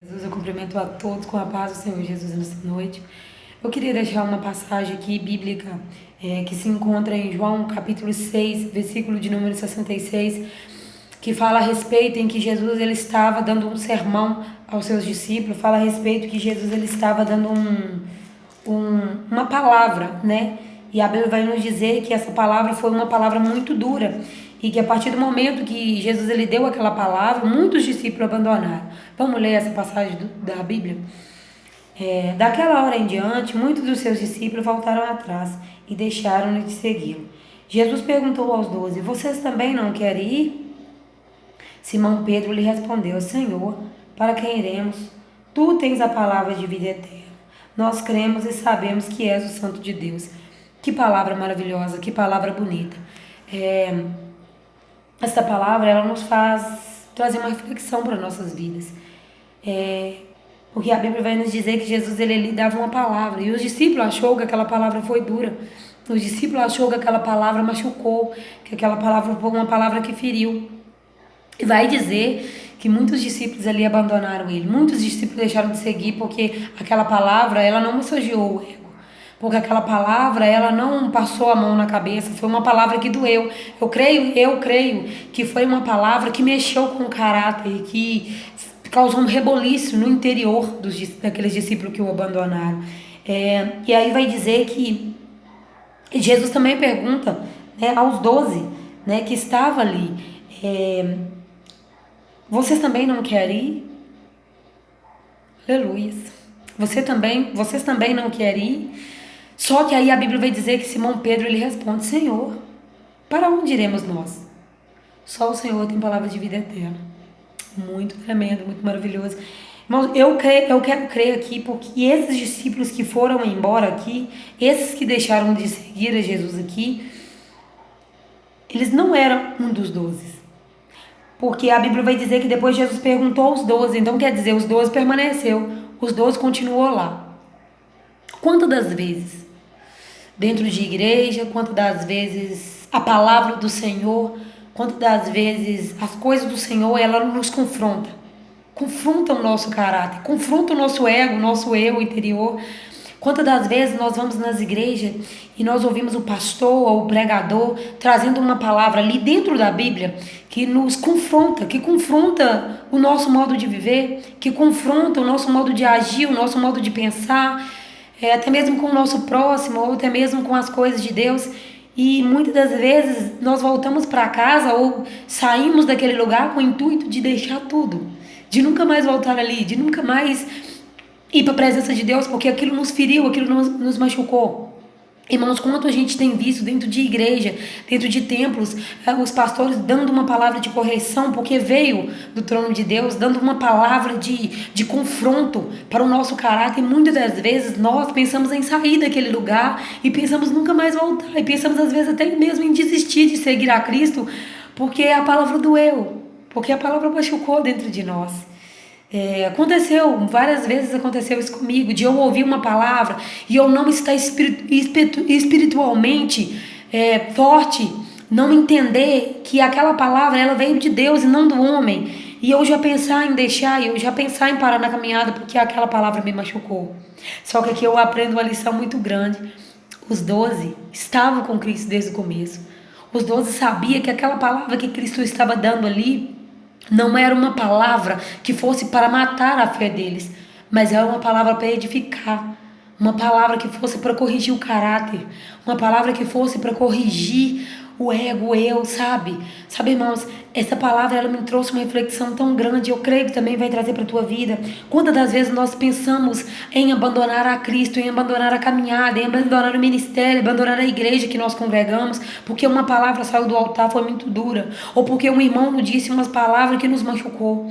Jesus, eu cumprimento a todos com a paz do Senhor Jesus nesta noite. Eu queria deixar uma passagem aqui bíblica que se encontra em João capítulo 6, versículo de número 66, que fala a respeito em que Jesus ele estava dando um sermão aos seus discípulos, fala a respeito que Jesus ele estava dando uma palavra, né? E a Bíblia vai nos dizer que essa palavra foi uma palavra muito dura e que a partir do momento que Jesus ele deu aquela palavra, muitos discípulos abandonaram. Vamos ler essa passagem da Bíblia? Daquela hora em diante, muitos dos seus discípulos voltaram atrás e deixaram de segui-lo. Jesus perguntou aos 12: Vocês também não querem ir? Simão Pedro lhe respondeu: Senhor, para quem iremos? Tu tens a palavra de vida eterna. Nós cremos e sabemos que és o Santo de Deus. Que palavra maravilhosa, que palavra bonita. É, Essa palavra ela nos faz trazer uma reflexão para nossas vidas. É, Porque a Bíblia vai nos dizer que Jesus ele dava uma palavra e os discípulos achou que aquela palavra foi dura. Os discípulos achou que aquela palavra machucou, que aquela palavra foi uma palavra que feriu. E vai dizer que muitos discípulos ali abandonaram ele. Muitos discípulos deixaram de seguir porque aquela palavra, ela não massageou o ego. Porque aquela palavra, ela não passou a mão na cabeça, foi uma palavra que doeu. Eu creio que foi uma palavra que mexeu com o caráter, que causou um reboliço no interior daqueles discípulos que o abandonaram. E aí vai dizer que Jesus também pergunta, né, aos 12, né, que estava ali, vocês também não querem ir? Aleluia. Vocês também não querem ir? Só que aí a Bíblia vai dizer que Simão Pedro ele responde: Senhor, para onde iremos nós? Só o Senhor tem palavra de vida eterna. Muito tremendo, muito maravilhoso. Irmãos, eu quero crer aqui porque esses discípulos que foram embora aqui, esses que deixaram de seguir a Jesus aqui, eles não eram um dos 12. Porque a Bíblia vai dizer que depois Jesus perguntou aos 12, então quer dizer, os 12 permaneceu, os 12 continuou lá. Quantas das vezes, dentro de igreja, quantas das vezes a palavra do Senhor, quantas das vezes as coisas do Senhor, ela nos confronta o nosso caráter, confronta o nosso ego, o nosso eu interior. Quantas das vezes nós vamos nas igrejas e nós ouvimos o pastor ou o pregador trazendo uma palavra ali dentro da Bíblia que nos confronta, que confronta o nosso modo de viver, que confronta o nosso modo de agir, o nosso modo de pensar, até mesmo com o nosso próximo ou até mesmo com as coisas de Deus. E muitas das vezes nós voltamos para casa ou saímos daquele lugar com o intuito de deixar tudo, de nunca mais voltar ali, de nunca mais ir para a presença de Deus, porque aquilo nos feriu, aquilo nos machucou. Irmãos, quanto a gente tem visto dentro de igreja, dentro de templos, os pastores dando uma palavra de correção, porque veio do trono de Deus, dando uma palavra de confronto para o nosso caráter, e muitas das vezes nós pensamos em sair daquele lugar e pensamos nunca mais voltar, e pensamos às vezes até mesmo em desistir de seguir a Cristo, porque a palavra doeu, porque a palavra machucou dentro de nós. Várias vezes aconteceu isso comigo, de eu ouvir uma palavra e eu não estar espiritualmente forte, não entender que aquela palavra ela veio de Deus e não do homem. E eu já pensar em deixar, eu já pensar em parar na caminhada porque aquela palavra me machucou. Só que aqui eu aprendo uma lição muito grande. Os 12 estavam com Cristo desde o começo. Os 12 sabiam que aquela palavra que Cristo estava dando ali não era uma palavra que fosse para matar a fé deles, mas era uma palavra para edificar, uma palavra que fosse para corrigir o caráter, uma palavra que fosse para corrigir o ego, o eu, sabe? Sabe, irmãos, essa palavra ela me trouxe uma reflexão tão grande, eu creio que também vai trazer para a tua vida. Quantas das vezes nós pensamos em abandonar a Cristo, em abandonar a caminhada, em abandonar o ministério, abandonar a igreja que nós congregamos, porque uma palavra saiu do altar, foi muito dura, ou porque um irmão nos disse umas palavras que nos machucou.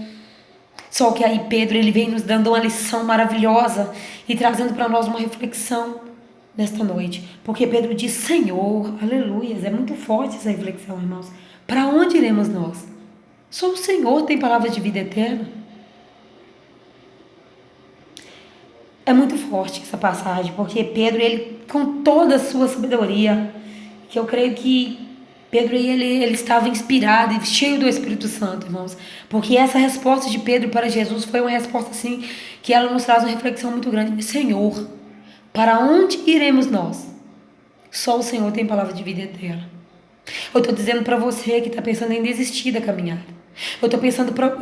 Só que aí Pedro ele vem nos dando uma lição maravilhosa e trazendo para nós uma reflexão nesta noite. Porque Pedro diz: Senhor, aleluias, é muito forte essa reflexão, irmãos. Para onde iremos nós? Só o Senhor tem palavra de vida eterna. É muito forte essa passagem, porque Pedro, ele com toda a sua sabedoria, que eu creio que Pedro ele estava inspirado e cheio do Espírito Santo, irmãos. Porque essa resposta de Pedro para Jesus foi uma resposta assim que ela nos traz uma reflexão muito grande. Senhor, para onde iremos nós? Só o Senhor tem palavra de vida eterna. Eu estou dizendo para você que está pensando em desistir da caminhada. Eu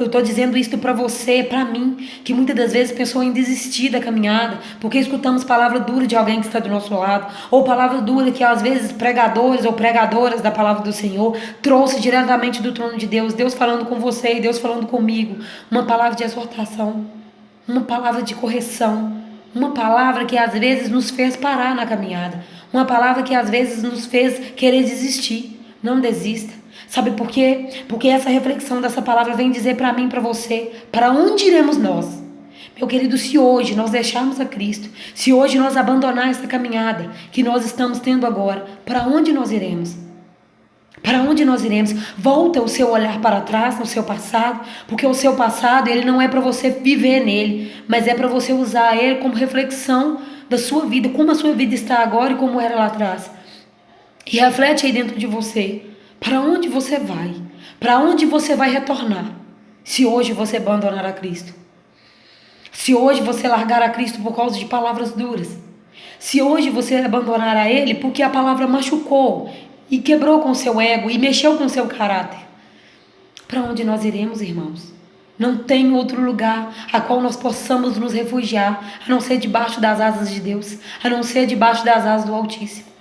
estou dizendo isso para você, para mim, que muitas das vezes pensou em desistir da caminhada, porque escutamos palavra dura de alguém que está do nosso lado, ou palavra dura que às vezes pregadores ou pregadoras da palavra do Senhor trouxe diretamente do trono de Deus, Deus falando com você e Deus falando comigo, uma palavra de exortação, uma palavra de correção, uma palavra que às vezes nos fez parar na caminhada, uma palavra que às vezes nos fez querer desistir. Não desista. Sabe por quê? Porque essa reflexão dessa palavra vem dizer para mim e para você, para onde iremos nós? Meu querido, se hoje nós deixarmos a Cristo, se hoje nós abandonar essa caminhada que nós estamos tendo agora, para onde nós iremos? Para onde nós iremos? Volta o seu olhar para trás no seu passado, porque o seu passado ele não é para você viver nele, mas é para você usar ele como reflexão da sua vida, como a sua vida está agora e como era lá atrás. E reflete aí dentro de você, para onde você vai? Para onde você vai retornar? Se hoje você abandonar a Cristo. Se hoje você largar a Cristo por causa de palavras duras. Se hoje você abandonar a Ele porque a palavra machucou e quebrou com o seu ego e mexeu com o seu caráter. Para onde nós iremos, irmãos? Não tem outro lugar a qual nós possamos nos refugiar, a não ser debaixo das asas de Deus, a não ser debaixo das asas do Altíssimo.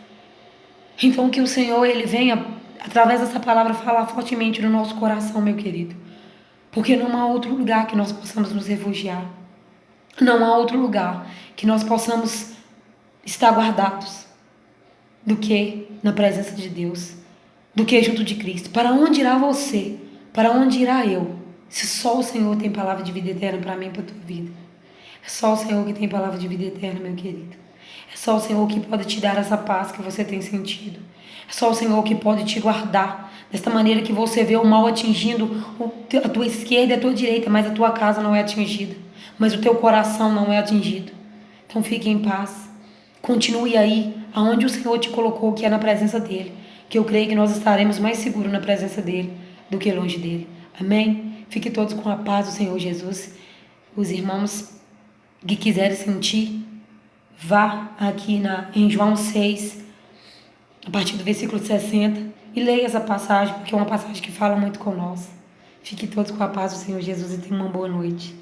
Então que o Senhor, Ele venha, através dessa palavra, falar fortemente no nosso coração, meu querido. Porque não há outro lugar que nós possamos nos refugiar. Não há outro lugar que nós possamos estar guardados do que na presença de Deus, do que junto de Cristo. Para onde irá você? Para onde irá eu? Se só o Senhor tem palavra de vida eterna para mim e para a tua vida. É só o Senhor que tem palavra de vida eterna, meu querido. É só o Senhor que pode te dar essa paz que você tem sentido. É só o Senhor que pode te guardar desta maneira que você vê o mal atingindo a tua esquerda e a tua direita, mas a tua casa não é atingida, mas o teu coração não é atingido. Então fique em paz. Continue aí, aonde o Senhor te colocou, que é na presença dEle, que eu creio que nós estaremos mais seguros na presença dEle do que longe dEle. Amém? Fique todos com a paz do Senhor Jesus. Os irmãos que quiserem sentir, vá aqui em João 6, a partir do versículo 60, e leia essa passagem, porque é uma passagem que fala muito com nós. Fique todos com a paz do Senhor Jesus e tenham uma boa noite.